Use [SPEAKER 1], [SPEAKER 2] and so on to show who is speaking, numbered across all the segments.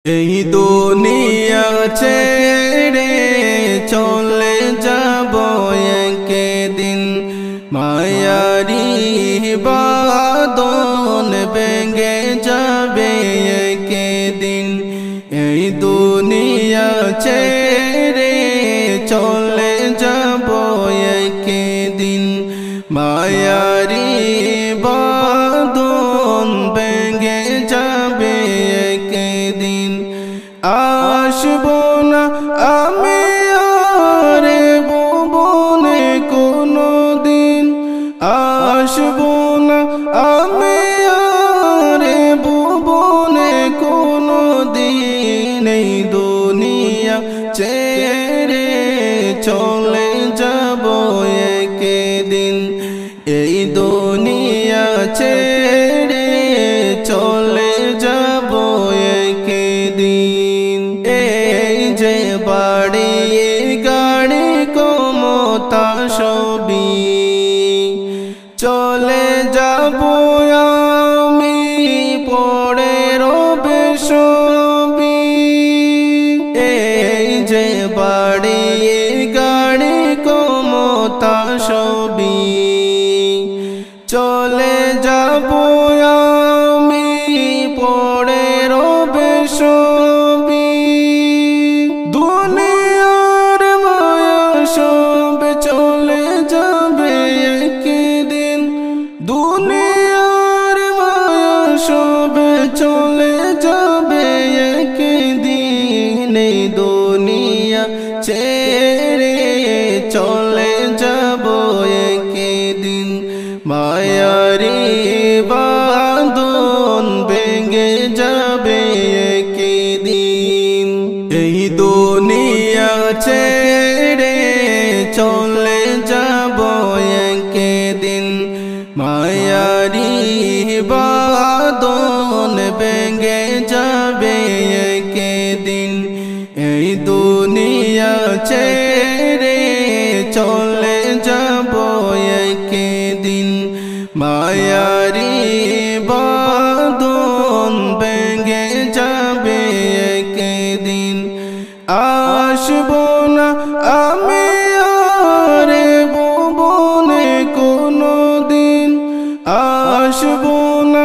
[SPEAKER 1] এই দুনিয়া ছেড়ে চলে যাব একদিন, মায়ারি বাঁধন ভেঙে যাবে একদিন। এই দুনিয়া ছেড়ে চলে যাব একদিন, মায়ারি বাঁধন ভেঙে যাবে একদিন। আসবো না আমি আর ভুবনে কোনো দিন, আসবো না আমি আর ভুবনে কোনো দিন। এই দুনিয়া ছেড়ে চলে যাব একদিন, এই দুনিয়া ছেড়ে চলে যাব একদিন। এই যে বাড়ি গাড়ি ক্ষমতা সবই চলে যাব আমি, পড়ে রবে সবই। এই যে বাড়ি গাড়ি ক্ষমতা সবই চলে যাব আমি, পড়ে রবে সবই। দুনিয়ার মায়া সব চলে যাবে একদিন, দুনিয়ার মায়া সব চলে যাবে একদিন। এই দুনিয়া ছেড়ে চলে যাব একদিন, মায়ারি বাঁধন ভেঙে যাবে একদিন। এই দুনিয়া ছেড়ে চলে যাব একদিন, মায়ারি বাঁধন ভেঙে যাবে একদিন। এই দুনিয়া ছেড়ে চলে যাব একদিন, মায়ারি বাঁধন ভেঙে যাবে একদিন। আসবো না আমি আর ভুবনে কোনো দিন, আসবো না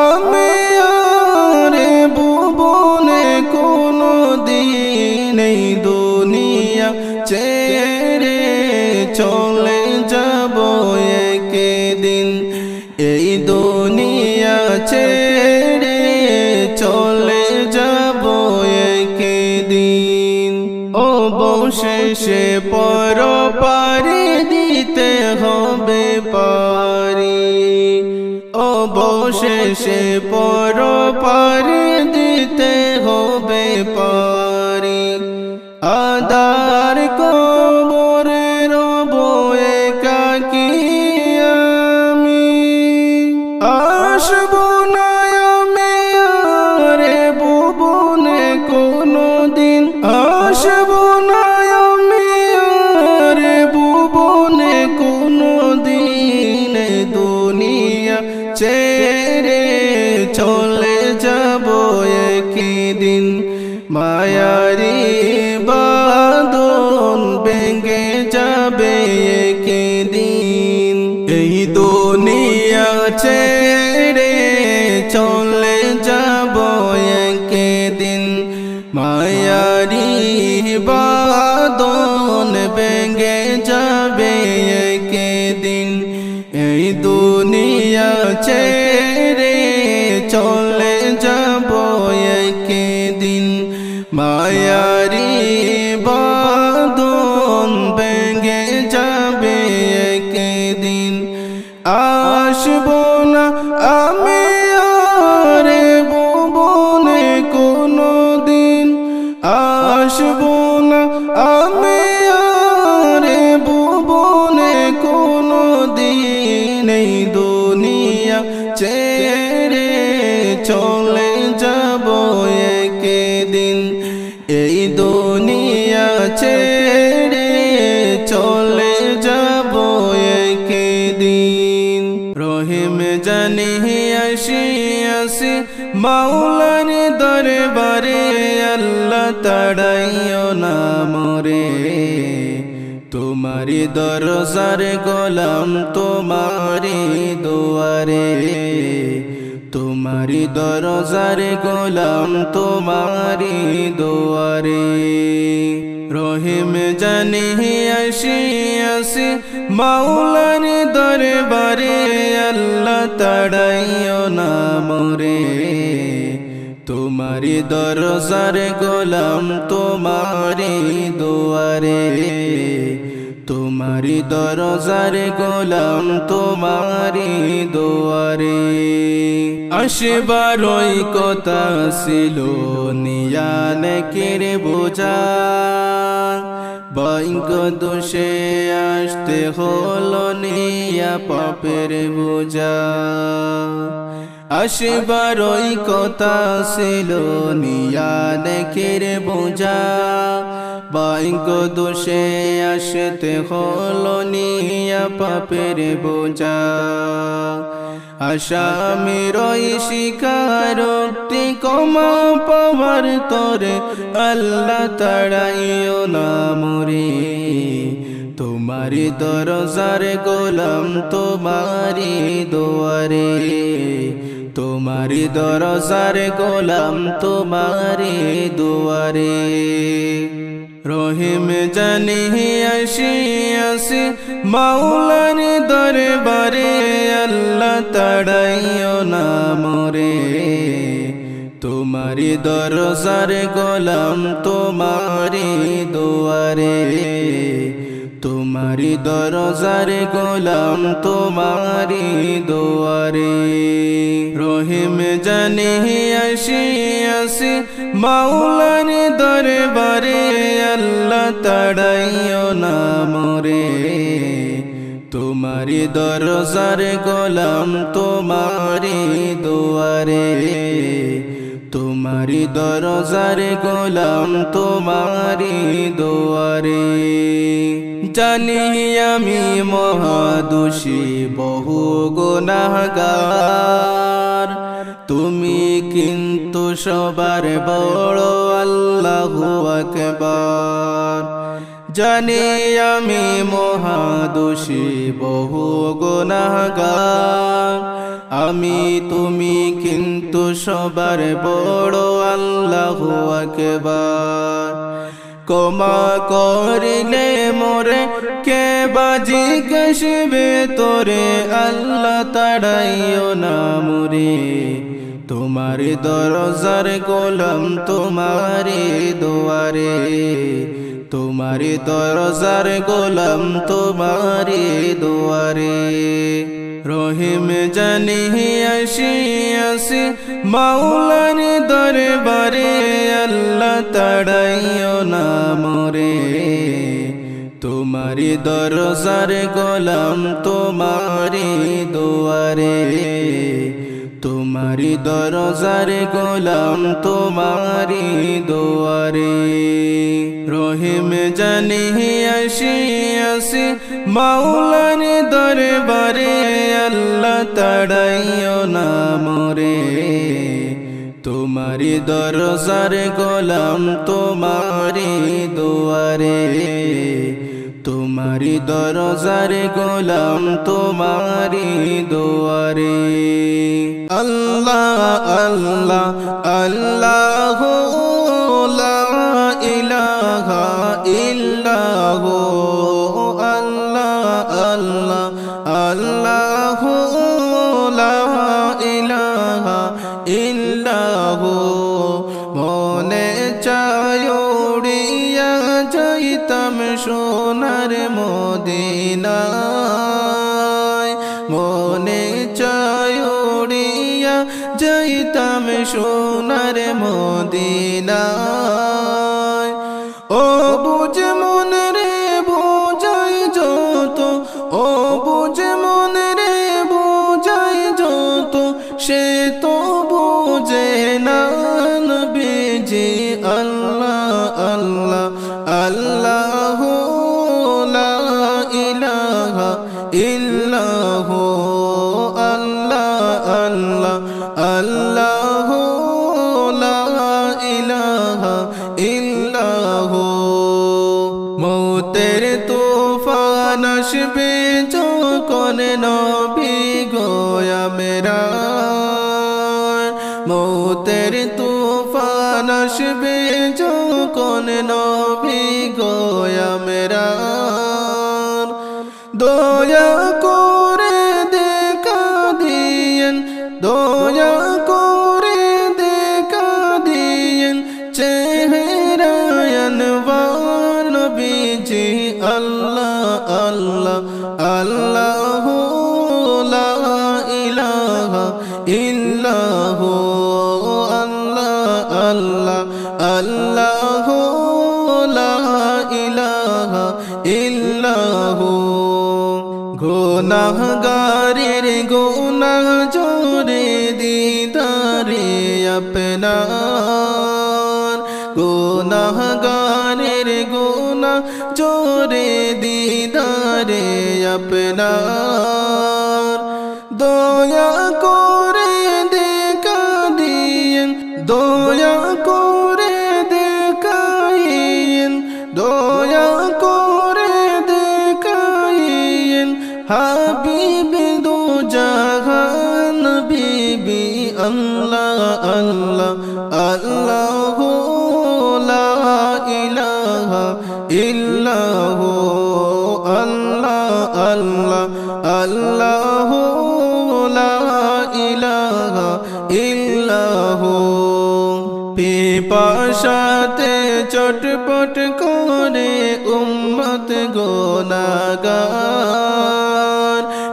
[SPEAKER 1] আমি আর ভুবনে কোনো দিন। এই দুনিয়া ছেড়ে চলে যাব একদিন, এই দুনিয়া ছেড়ে চলে যাব একদিন। অবশেষে পরপারে দিতে হবে পারি, অবশেষে পরপারে দিতে হবে পারি। আদার কবরে রব একাকী আমি, আসবো না আমি আর ভুবনে কোনো দিন, আসবো না আমি আর ভুবনে কোনো দিন। দুনিয়া ছেড়ে চলে যাব একদিন, মায়ারি বাঁধন ভেঙে যাবে একদিন। এই দুনিয়া ছেড়ে চলে যাব একদিন, মায়ারি বাঁধন ভেঙে যাবে একদিন। এই দুনিয়া ছেড়ে চলে যাব একদিন, মায়ারি বাঁধন ভেঙে যাবে একদিন। আসবো না আমি আর ভুবনে কোনো দিন, আসবো না আমি আর ভুবনে কোনো দিন। এই দুনিয়া ছেড়ে চলে যাব একদিন, এই দুনিয়া ছেড়ে চলে যাব একদিন। রহিম জানি আসি আসি মাওলার দরবারে, আল্লাহ তাড়াইও না মোরে তোমারি দরজার গোলাম তোমারি দুয়ারে তোমারি দরজার গোলাম তোমারি দুয়ারে রহিম জানি আসি আসি মাওলার দরবারে আল্লাহ তাড়াইও না মোরে তোমারি দরজার গোলাম তোমারি দুয়ারে তোমারি দরজার গোলাম তোমারি দুয়ারে আসবারই কথা ছিল নিয়ানে কেড়ে বোঝা বাইক দোষে আসতে হলো নিয়া পাপের বোঝা আসবারই কথা ছিল নিয়ানে কেড়ে বোঝা বাইক দোষে আসতে হলো নিয়া পাপের বোঝা আসামিরই স্বীকারোক্তি ক্ষমা পাওয়ার তোরে আল্লাহ তাড়াইও না মোরে তোমারি দরজার গোলাম তোমারি দুয়ারে তোমারি দরজার গোলাম তোমারি দুয়ারে রহিম জানি আসি আসি মাওলার দরবারে আল্লাহ তাড়াইও না মোরে তোমারি দরজার গোলাম তোমারি দুয়ারে তোমারি দরজার গোলাম তোমারি দুয়ারে রহিম জানি আসি আসি মাওলার দরবারে আল্লাহ তাড়াইও না মোরে তোমারি দরজার গোলাম তোমারি দুয়ারে তোমারি দরজার গোলাম তোমারি দুয়ারে জানি আমি মহাদোষী বহু গুনাহগার তুমি কিন্তু সবার বড় আল্লাহু আকবার জানি আমি মহাদোষী বহু গুনাহগার আমি তুমি কিন্তু সবার বড় আল্লাহু আকবার ক্ষমা করিলে মোরে কে বাজি কষবে তোরে আল্লাহ তাড়াইও না মোরে তোমারি দরজার গোলাম তোমারি দুয়ারে তোমারি দরজার গোলাম তোমারি দুয়ারে রহিম জানি আসি আসি মাওলার দরবারে আল্লাহ তাড়াইও না মোরে তোমারি দরজার গোলাম তোমারি দুয়ারে তোমারি দরজার গোলাম তোমারি দুয়ারে রহিম জানি আসি আসি মাওলার দরবারে আল্লাহ তাড়াইও না মোরে তোমারি দরজার গোলাম তোমারি দুয়ারে তোমারি দরজার গোলাম তোমারি দুয়ারে আল্লাহ আল্লাহ আল্লাহ লা ইলাহা ইল্লাহু আল্লাহ আল্লাহ আল্লাহ লা ইলাহা ইল্লাহু মনে চায় উড়িয়া যাইতাম সোনার মদিনায় মনে চায় উড়িয়া যাইতাম সোনার মদিনায় ও বুঝ মন রে বোঝাই যত ও বুঝ মন রে বোঝাই যত সে তো বোঝে না নবীজি আল্লাহ আল্লাহ আল্লাহ লা ইলাহা ইল্লাহু আল্লাহ আল্লাহ আল্লাহ লা ইলাহা ইল্লাহু মৌতের তুফান আসবে যখন নবী গো আমরান মৌতের তুফান আসবে যখন নবী গো আমরান দয়া করে দেখা দিয়েন দয়া করে দেখা দিয়েন চেহারা আনওয়ার নবীজি আল্লাহ আল্লাহ আল্লাহু লা ইলাহা ইল্লাহু আল্লাহ আল্লাহ আল্লাহু লা ইলাহা ইল্লাহু গুনাহগারের গুনাহ জোরে দিদারে আপনার গুনাহগারের গুনাহ জোরে দিদারে আপনার দয়া করে দেখা দিয়েন দয়া করে দেখাইন দয়া করে দেখাইন হাবিবে দো জাহান বিবি আল্লাহ আল্লাহ আল্লাহু লা ইলাহা ইল্লাহু আল্লাহ আল্লাহ আল্লাহু লা ইলাহা ইল্লাহু পিপাসাতে চটপট করে উম্মত গুনাহগার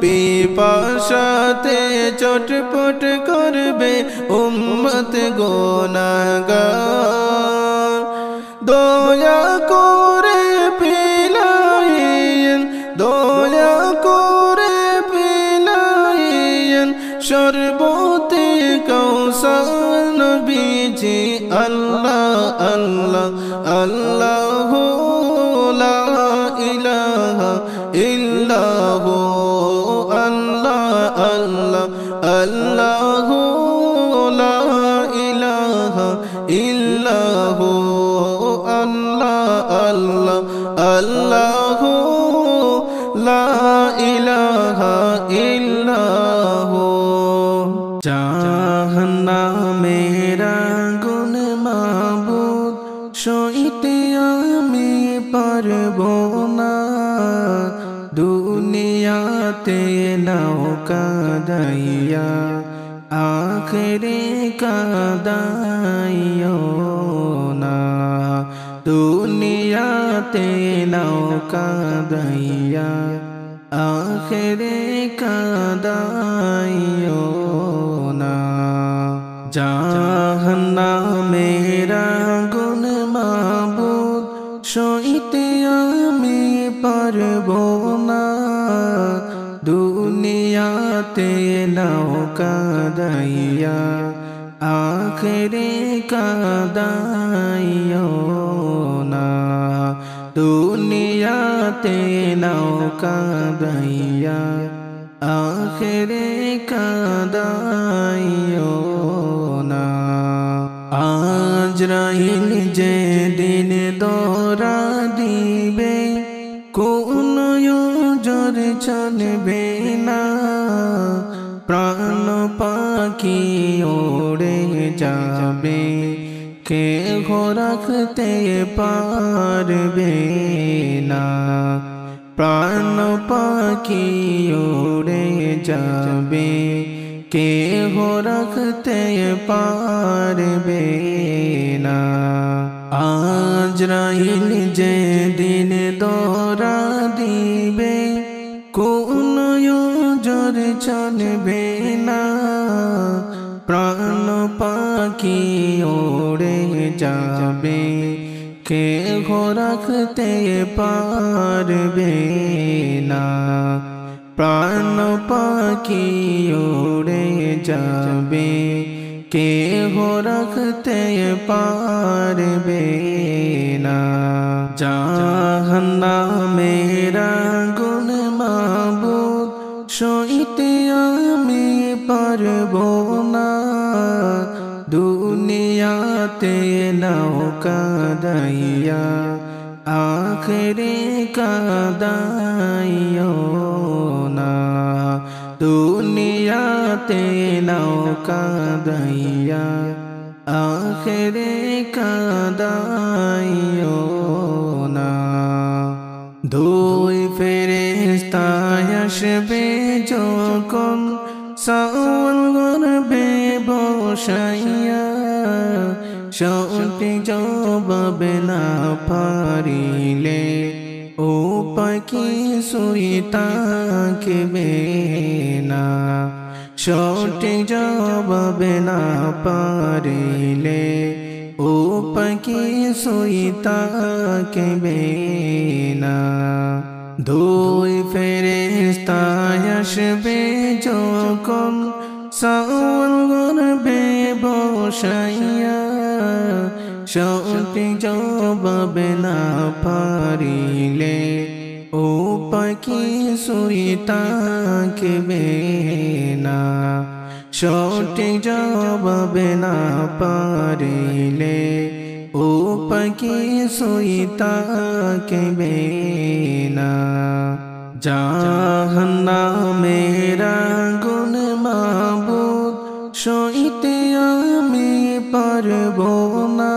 [SPEAKER 1] পিপাসাতে চটপট করবে উম্মত গুনাহগার দয়া করে পিলাইন দয়া করে পিলাইন শরবতে কাউসার নবীজি আল্লাহ আল্লাহ আল্লাহু লা ইলাহা ইল্লাহু আল্লাহ আল্লাহ আল্লাহু লা ইলাহা ইল্লাহু আল্লাহ আল্লাহ আল্লাহু লা ইলাহা ইল্লাহু জাহান্নামের আগুন মাবুদ সইতে আমি পারবো না দুনিয়াতে নাও কাদাইয়া আখেরে কাদাইও না দুনিয়াতে নাও কাদাইয়া আখেরে কাদাইও না জাহান্নামের আগুন মাবুদ সইতে আমি পারবো না দুনিয়াতে নাও কাদাইয়া আখেরে কাদাইও না দুনিয়াতে নাও কাদাইয়া আখেরে কাদাইও না আজরাইল যেদিন দরা দিবে কোন জোর চলবে না প্রাণ পাখি ওড়ে যাবে কে রাখতে পারবে না প্রাণ পাখি ওড়ে যাবে কে রাখতে পারবে না আজরাইল যেদিন দরা দিবে কোন জোর চলবে না প্রাণ পাখি ওড়ে যাবে কে রাখতে পারবে না প্রাণ পাখি ওড়ে যাবে কে রাখতে পারবে না জাহান্নামের আগুন মাবুদ সইতে আমি পারবো না দুনিয়াতে নাও কাদাইয়া আখেরে কাদাইও না দুনিয়াতে নাও কাদাইয়া আখেরে কাদাইও না দুই ফেরেশতা আসবে যখন সাওয়াল করবে বসাইয়া সঠিক জবাব না পারিলে উপায় কিছুই থাকবে না সঠিক জবাব না পারিলে উপায় কিছুই থাকবে না দুই ফেরেশতা আসবে যখন সাওয়াল করবে বসাইয়া সঠিক জবাব না পারিলে উপায় কিছুই থাকবে না সঠিক জবাব না পারিলে উপায় কিছুই থাকবে না জাহান্নামের আগুন মাবুদ সইতে আমি পারবো না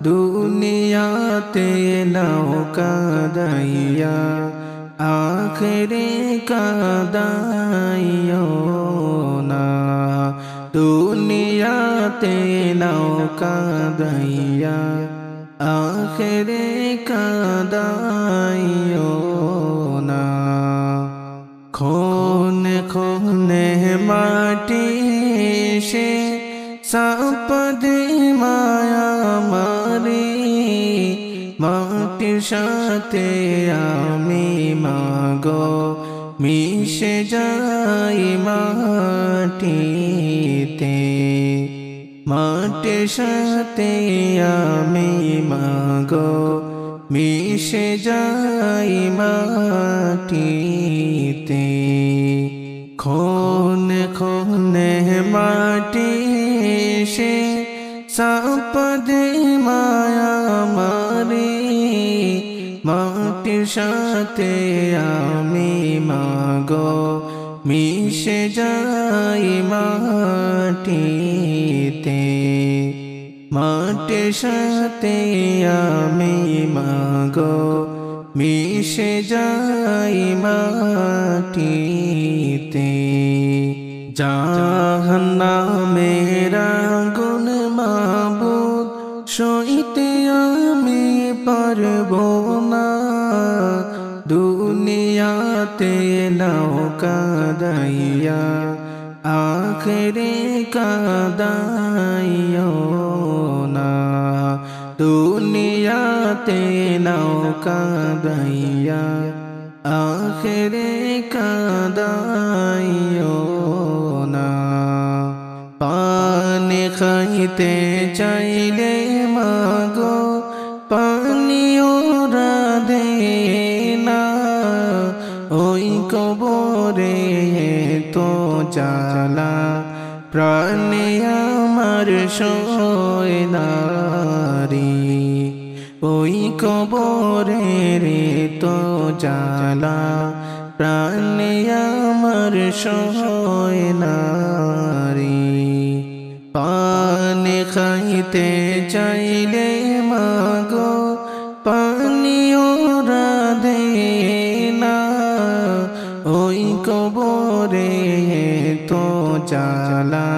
[SPEAKER 1] দুনিয়াতে নাও কাদাইয়া আখেরে কাদাইও না দুনিয়াতে নাও কাদাইয়া আখেরে কাদাইও না খনে খনে মাটি সে সাপদে মায়া মারি মাটির সাথে আমি মাগো মিশে যাই মাটিতে মাটির সাথে আমি মাগো মিশে যাই মাটিতে খনে খনে মাটি সে সাপদে মায়া মারি মাটির সাথে আমি মাগো মিশে যাই মাটিতে মাটির সাথে আমি মাগো মিশে যাই মাটিতে জাহান্নামের আগুন মাবুদ সইতে আমি পারবো না দুনিয়াতে নাও কাদাইয়া আখেরে কাদাইও না দুনিয়াতে নাও কাদাইয়া আখেরে কাদাইও না পানি খাইতে চাইলে মাগো পানিও রাধে না ওই কবরে তো জ্বালা প্রাণে আমার সয়নারি ওই কবরে রে তো জ্বালা প্রাণে আমার সয়নারি পানি খাইতে চাইলে মাগো পানিও রাধে না ওই কবরে তো জ্বালা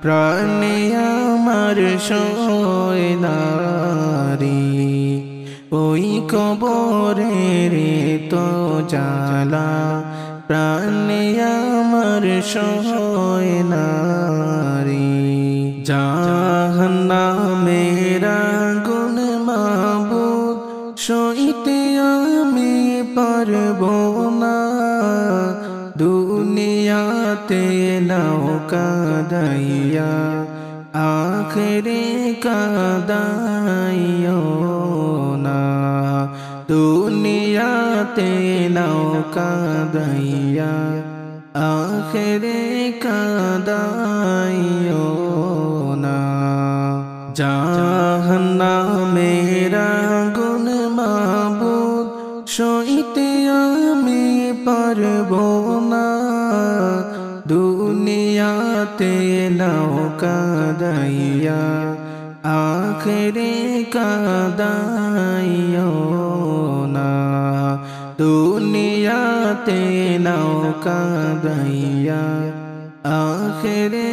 [SPEAKER 1] প্রাণে আমার সয়নারি ওই কবরে রে তো জ্বালা প্রাণে আমার সয়নারি জাহান্নামের আগুন মাবুদ সইতে আমি পারবো না দুনিয়াতে নাও কাদাইয়া আখেরে কাদাইও না দুনিয়াতে নাও কাদাইয়া আখেরে কাদাইও না জাহান্নামের আগুন দুনিয়াতে নৌকা দাইয়া আখেরে কাদাইও না দুনিয়াতে নৌকা দাইয়া আখেরে